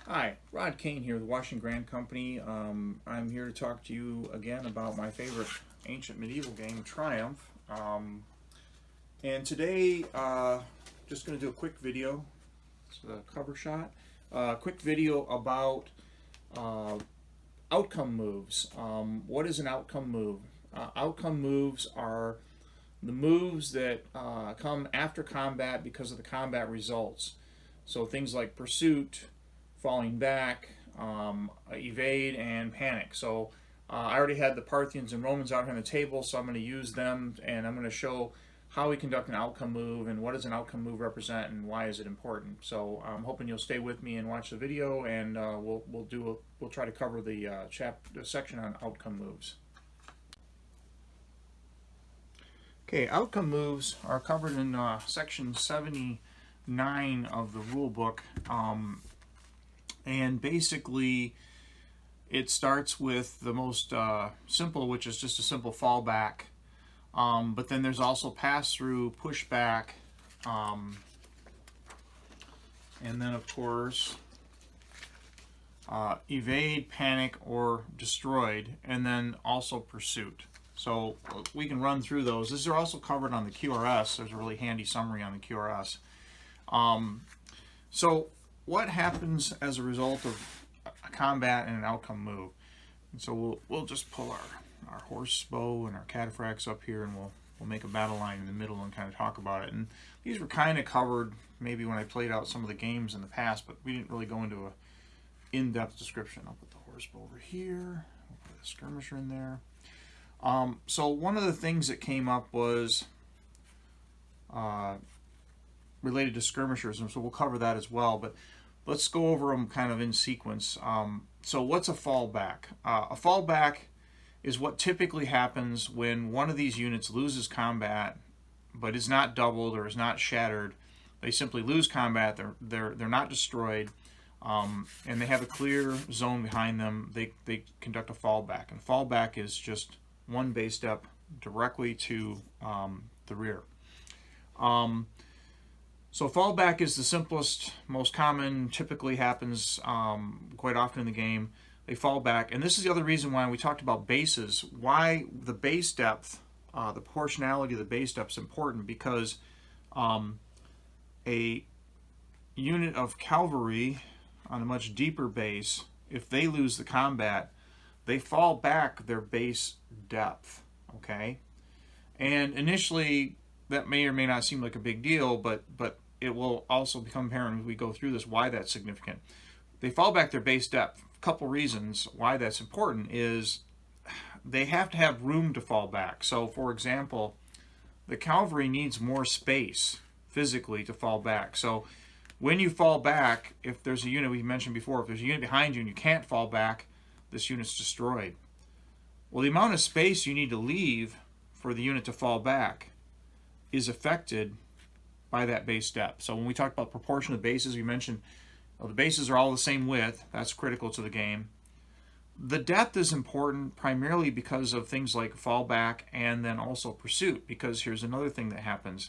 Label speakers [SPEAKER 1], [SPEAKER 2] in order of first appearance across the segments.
[SPEAKER 1] Hi, Rod Kane here with Washington Grand Company. I'm here to talk to you again about my favorite ancient medieval game, Triumph. And today, just going to do a quick video. It's a cover shot. Quick video about uh, outcome moves. What is an outcome move? Outcome moves are the moves that come after combat because of the combat results. So things like pursuit, falling back, evade, and panic. So I already had the Parthians and Romans out here on the table, so I'm going to use them, and I'm going to show how we conduct an outcome move and what does an outcome move represent and why is it important. So I'm hoping you'll stay with me and watch the video, and we'll try to cover the section on outcome moves. Okay, outcome moves are covered in section 79 of the rule book. And basically, it starts with the most simple, which is just a simple fallback. But then there's also pass through, pushback, and then of course evade, panic, or destroyed, and then also pursuit. So we can run through those. These are also covered on the QRS. There's a really handy summary on the QRS. So what happens as a result of a combat and an outcome move? And so we'll just pull our horse bow and our cataphracts up here, and we'll make a battle line in the middle and kind of talk about it. And these were kind of covered maybe when I played out some of the games in the past, but we didn't really go into a in-depth description. I'll put the horse bow over here. We'll put the skirmisher in there. So one of the things that came up was related to skirmishers, and so we'll cover that as well. But let's go over them kind of in sequence. So what's a fallback? A fallback is what typically happens when one of these units loses combat, but is not doubled or is not shattered. They simply lose combat. They're not destroyed, and they have a clear zone behind them. They conduct a fallback, and fallback is just one base step directly to the rear. So fallback is the simplest, most common, typically happens quite often in the game. They fall back, and this is the other reason why we talked about bases, why the base depth, the proportionality of the base depth is important, because a unit of cavalry on a much deeper base, if they lose the combat, they fall back their base depth, okay? And initially, that may or may not seem like a big deal, but it will also become apparent as we go through this why that's significant. They fall back their base depth. A couple reasons why that's important is they have to have room to fall back. So, for example, the cavalry needs more space physically to fall back. So when you fall back, if there's a unit we mentioned before, if there's a unit behind you and you can't fall back, this unit's destroyed. Well, the amount of space you need to leave for the unit to fall back is affected by that base depth. So when we talked about proportion of bases, we mentioned the bases are all the same width. That's critical to the game. The depth is important primarily because of things like fallback and then also pursuit, because here's another thing that happens.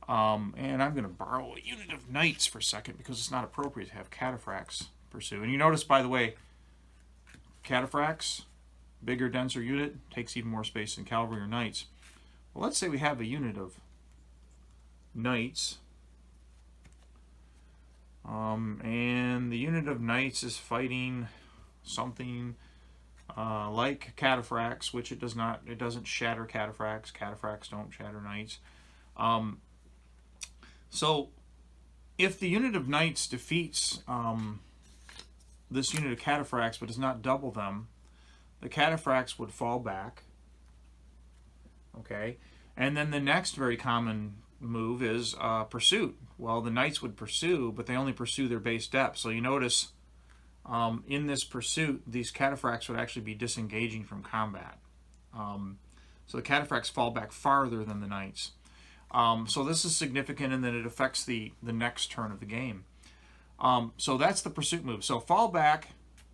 [SPEAKER 1] And I'm going to borrow a unit of knights for a second because it's not appropriate to have cataphracts pursue. And you notice, by the way, cataphracts, bigger, denser unit, takes even more space than cavalry or knights. Well, let's say we have a unit of knights, and the unit of knights is fighting something like cataphracts, which it doesn't shatter cataphracts. Cataphracts don't shatter knights. So if the unit of knights defeats this unit of cataphracts but does not double them, the cataphracts would fall back. Okay, and then the next very common move is pursuit. Well, the knights would pursue, but they only pursue their base depth. So you notice in this pursuit, these cataphracts would actually be disengaging from combat. So the cataphracts fall back farther than the knights. So this is significant in that it affects the next turn of the game. So that's the pursuit move. So fall back,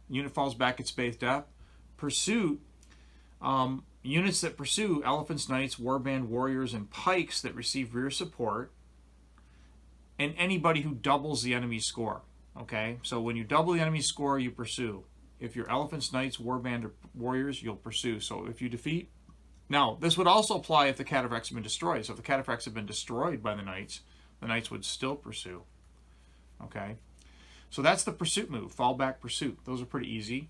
[SPEAKER 1] unit falls back its base depth. Pursuit, units that pursue, elephants, knights, warband, warriors, and pikes that receive rear support, and anybody who doubles the enemy's score. Okay, so when you double the enemy score, you pursue. If you're elephants, knights, warband, or warriors, you'll pursue. So if you defeat... Now, this would also apply if the cataphracts have been destroyed. So if the cataphracts have been destroyed by the knights would still pursue. Okay, so that's the pursuit move, fallback, pursuit. Those are pretty easy.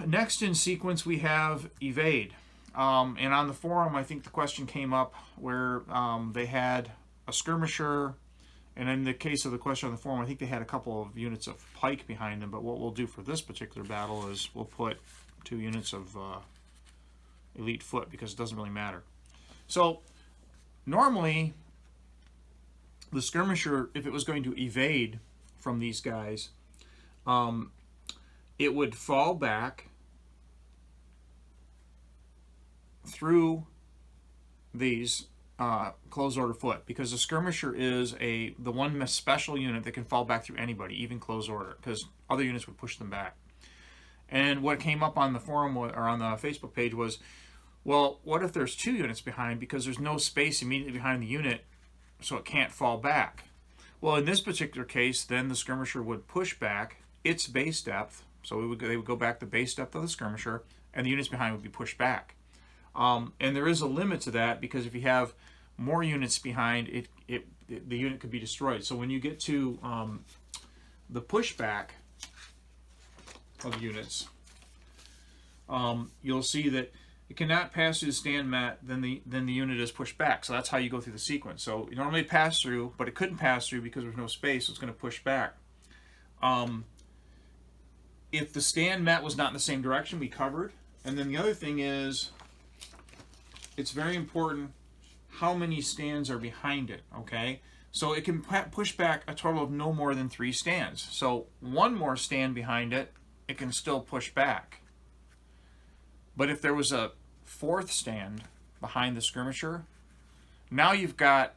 [SPEAKER 1] Next in sequence, we have evade. And on the forum, I think the question came up where they had a skirmisher, and in the case of the question on the forum, I think they had a couple of units of pike behind them. But what we'll do for this particular battle is we'll put 2 units of elite foot, because it doesn't really matter. So normally, the skirmisher, if it was going to evade from these guys, it would fall back through these close order foot, because the skirmisher is the one special unit that can fall back through anybody, even close order, because other units would push them back. And what came up on the forum or on the Facebook page was, well, what if there's 2 units behind, because there's no space immediately behind the unit, so it can't fall back? Well, in this particular case, then the skirmisher would push back its base depth, so they would go back the base depth of the skirmisher, and the units behind would be pushed back. And there is a limit to that, because if you have more units behind, the unit could be destroyed. So when you get to the pushback of units, you'll see that it cannot pass through the stand mat, then the unit is pushed back. So that's how you go through the sequence. So you normally pass through, but it couldn't pass through because there's no space, so it's going to push back. If the stand mat was not in the same direction, we covered. And then the other thing is, it's very important how many stands are behind it, okay? So it can push back a total of no more than 3 stands. So 1 more stand behind it, it can still push back. But if there was a 4th stand behind the skirmisher, now you've got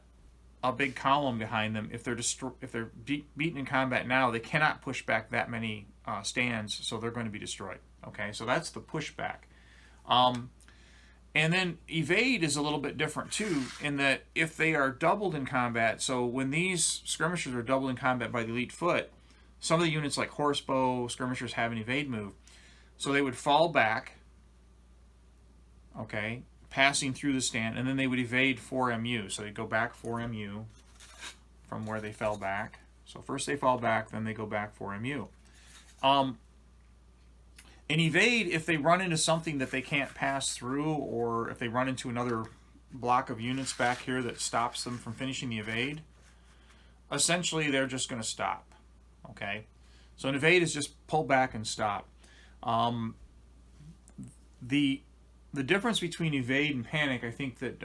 [SPEAKER 1] a big column behind them. If they're beaten in combat now, they cannot push back that many stands, so they're going to be destroyed. Okay, so that's the pushback. And then evade is a little bit different too, in that if they are doubled in combat, so when these skirmishers are doubled in combat by the elite foot, some of the units like horsebow skirmishers have an evade move. So they would fall back, okay, passing through the stand, and then they would evade 4 MU. So they go back 4 MU from where they fell back. So first they fall back, then they go back 4 MU. And evade, if they run into something that they can't pass through, or if they run into another block of units back here that stops them from finishing the evade, essentially they're just going to stop. Okay, so an evade is just pull back and stop. The difference between evade and panic, I think that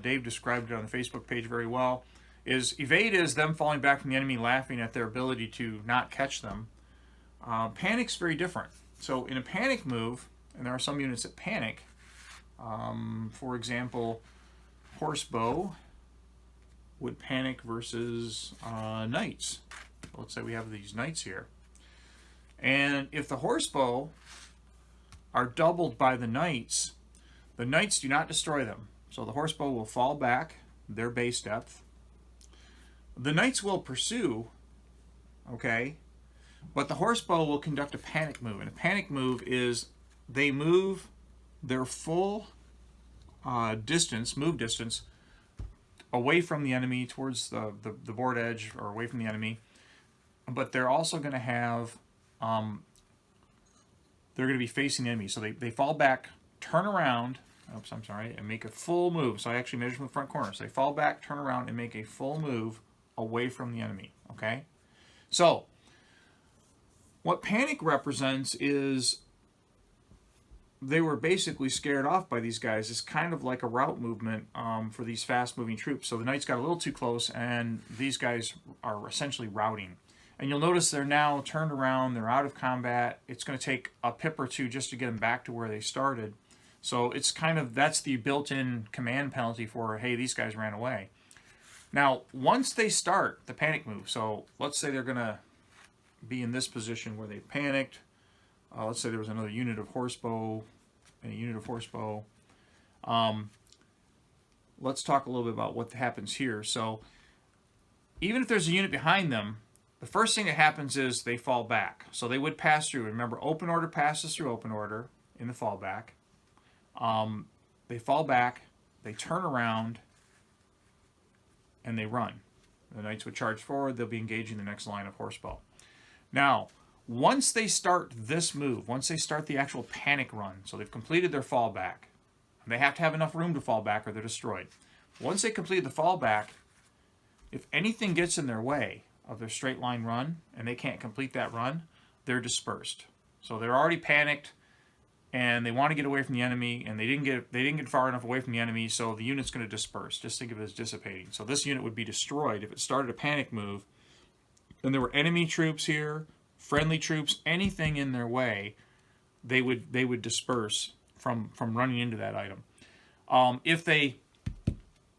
[SPEAKER 1] Dave described it on the Facebook page very well, is evade is them falling back from the enemy, laughing at their ability to not catch them. Panic's very different. So in a panic move, and there are some units that panic, for example, horsebow would panic versus knights. Let's say we have these knights here. And if the horsebow are doubled by the knights do not destroy them. So the horsebow will fall back their base depth. The knights will pursue, okay, but the horsebow will conduct a panic move. And a panic move is they move their full move distance away from the enemy towards the board edge, or away from the enemy. But they're also going to have, they're going to be facing the enemy. So they fall back, turn around, oops, I'm sorry, and make a full move. So I actually measure from the front corner. So they fall back, turn around, and make a full move away from the enemy, okay? So what panic represents is they were basically scared off by these guys. It's kind of like a rout movement for these fast-moving troops. So the knights got a little too close, and these guys are essentially routing. And you'll notice they're now turned around, they're out of combat. It's going to take a pip or 2 just to get them back to where they started. So it's kind of, that's the built-in command penalty for, hey, these guys ran away. Now, once they start the panic move, so let's say they're going to be in this position where they panicked. Let's say there was another unit of horsebow and a unit of horsebow. Let's talk a little bit about what happens here. So even if there's a unit behind them, the first thing that happens is they fall back. So they would pass through. Remember, open order passes through open order in the fallback. They fall back, they turn around, and they run. The knights would charge forward. They'll be engaging the next line of horsebow. Now, once they start this move, once they start the actual panic run, so they've completed their fallback, they have to have enough room to fall back or they're destroyed. Once they complete the fallback, if anything gets in their way of their straight line run and they can't complete that run, they're dispersed. So they're already panicked and they want to get away from the enemy, and they didn't get far enough away from the enemy, so the unit's going to disperse. Just think of it as dissipating. So this unit would be destroyed if it started a panic move and there were enemy troops here, friendly troops, anything in their way, they would disperse from running into that item. If they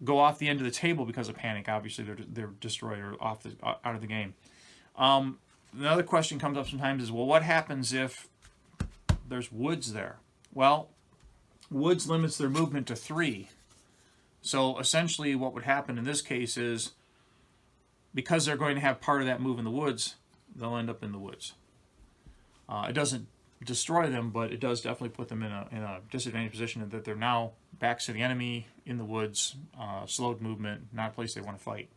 [SPEAKER 1] go off the end of the table because of panic, obviously they're destroyed or out of the game. Another question comes up sometimes is, well, what happens if there's woods there? Well, woods limits their movement to 3. So essentially what would happen in this case is, because they're going to have part of that move in the woods, they'll end up in the woods. It doesn't destroy them, but it does definitely put them in a disadvantaged position that they're now backs to the enemy in the woods, slowed movement, not a place they want to fight.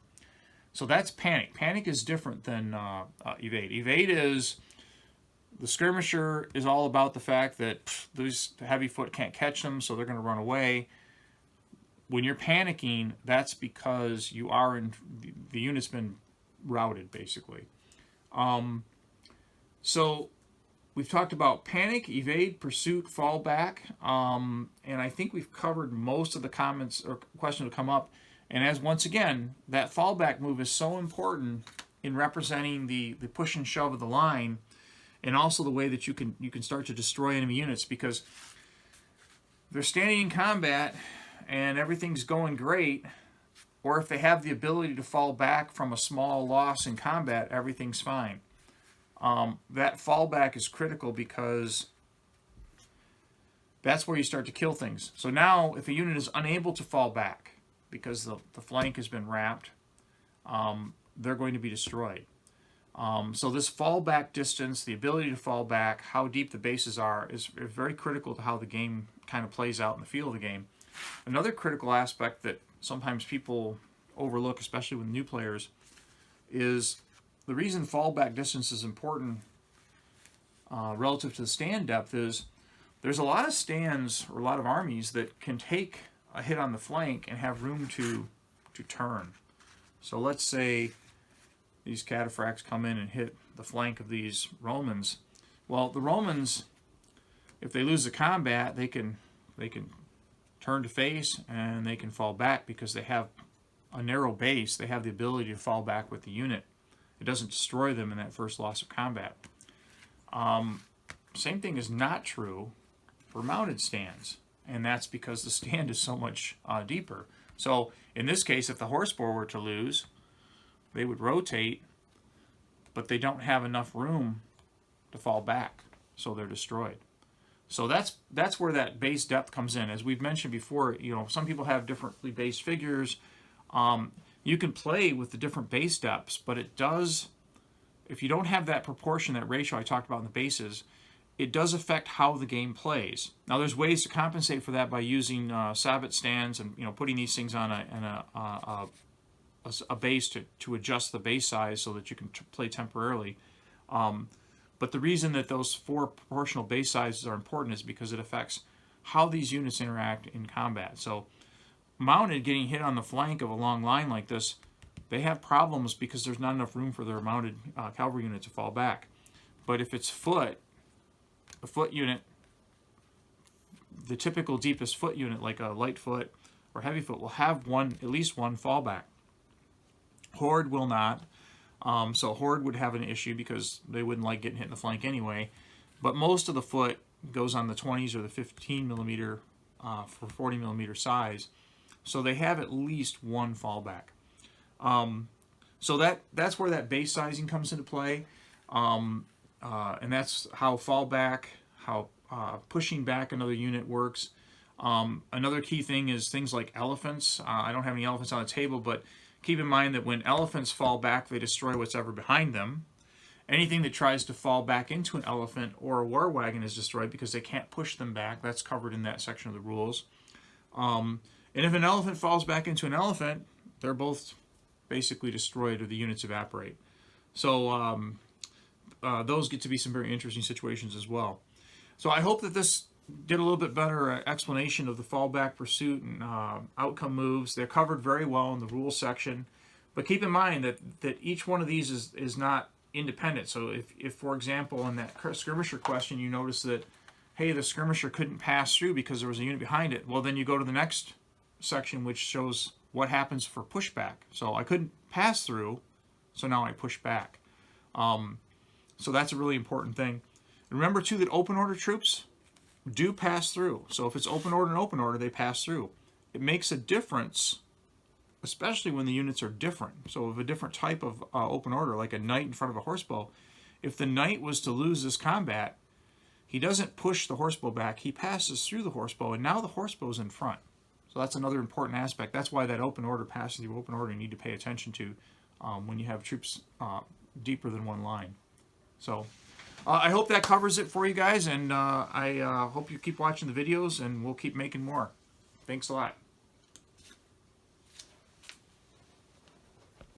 [SPEAKER 1] So that's panic. Panic is different than evade. Evade is, the skirmisher is all about the fact that these heavy foot can't catch them, so they're going to run away. When you're panicking, that's because you are in the unit's been routed, basically. So we've talked about panic, evade, pursuit, fallback, and I think we've covered most of the comments or questions that come up. And as once again, that fallback move is so important in representing the push and shove of the line, and also the way that you can start to destroy enemy units, because they're standing in combat and everything's going great, or if they have the ability to fall back from a small loss in combat, everything's fine. That fallback is critical because that's where you start to kill things. So now, if a unit is unable to fall back because the flank has been wrapped, they're going to be destroyed. So this fallback distance, the ability to fall back, how deep the bases are, is very critical to how the game kind of plays out in the feel of the game. Another critical aspect that sometimes people overlook, especially with new players, is the reason fallback distance is important relative to the stand depth is there's a lot of stands or a lot of armies that can take a hit on the flank and have room to turn. So let's say these cataphracts come in and hit the flank of these Romans. Well, the Romans, if they lose the combat, they can turn to face and they can fall back because they have a narrow base. They have the ability to fall back with the unit. It doesn't destroy them in that first loss of combat. Same thing is not true for mounted stands, and that's because the stand is so much deeper. So in this case, if the horsebow were to lose, they would rotate, but they don't have enough room to fall back, so they're destroyed. So that's where that base depth comes in. As we've mentioned before, some people have differently based figures. You can play with the different base depths, but it does, if you don't have that proportion, that ratio I talked about in the bases, it does affect how the game plays. Now, there's ways to compensate for that by using sabot stands and putting these things on a base to adjust the base size so that you can play temporarily. But the reason that those 4 proportional base sizes are important is because it affects how these units interact in combat. So mounted, getting hit on the flank of a long line like this, they have problems because there's not enough room for their mounted cavalry unit to fall back. But if it's foot, a foot unit, the typical deepest foot unit like a light foot or heavy foot will have at least one fallback. Horde will not. So Horde would have an issue because they wouldn't like getting hit in the flank anyway. But most of the foot goes on the 20s or the 15 millimeter for 40 millimeter size. So they have at least one fallback. So that's where that base sizing comes into play. And that's how fallback, how pushing back another unit works. Another key thing is things like elephants. I don't have any elephants on the table, but Keep in mind that when elephants fall back, they destroy what's ever behind them. Anything that tries to fall back into an elephant or a war wagon is destroyed because they can't push them back. That's covered in that section of the rules. And if an elephant falls back into an elephant, they're both basically destroyed or the units evaporate. So those get to be some very interesting situations as well. So I hope that this did a little bit better explanation of the fallback, pursuit, and outcome moves. They're covered very well in the rules section. But keep in mind that each one of these is not independent. So if for example, in that skirmisher question, you notice that, hey, the skirmisher couldn't pass through because there was a unit behind it, well, then you go to the next section, which shows what happens for pushback. So I couldn't pass through, so now I push back. So that's a really important thing. Remember, too, that open order troops do pass through. So if it's open order and open order, they pass through. It makes a difference, especially when the units are different. So of a different type of open order, like a knight in front of a horsebow, if the knight was to lose this combat, he doesn't push the horsebow back. He passes through the horsebow, and now the horsebow's in front. So that's another important aspect. That's why that open order, passing through open order, you need to pay attention to when you have troops deeper than one line. So I hope that covers it for you guys, and I hope you keep watching the videos, and we'll keep making more. Thanks a lot.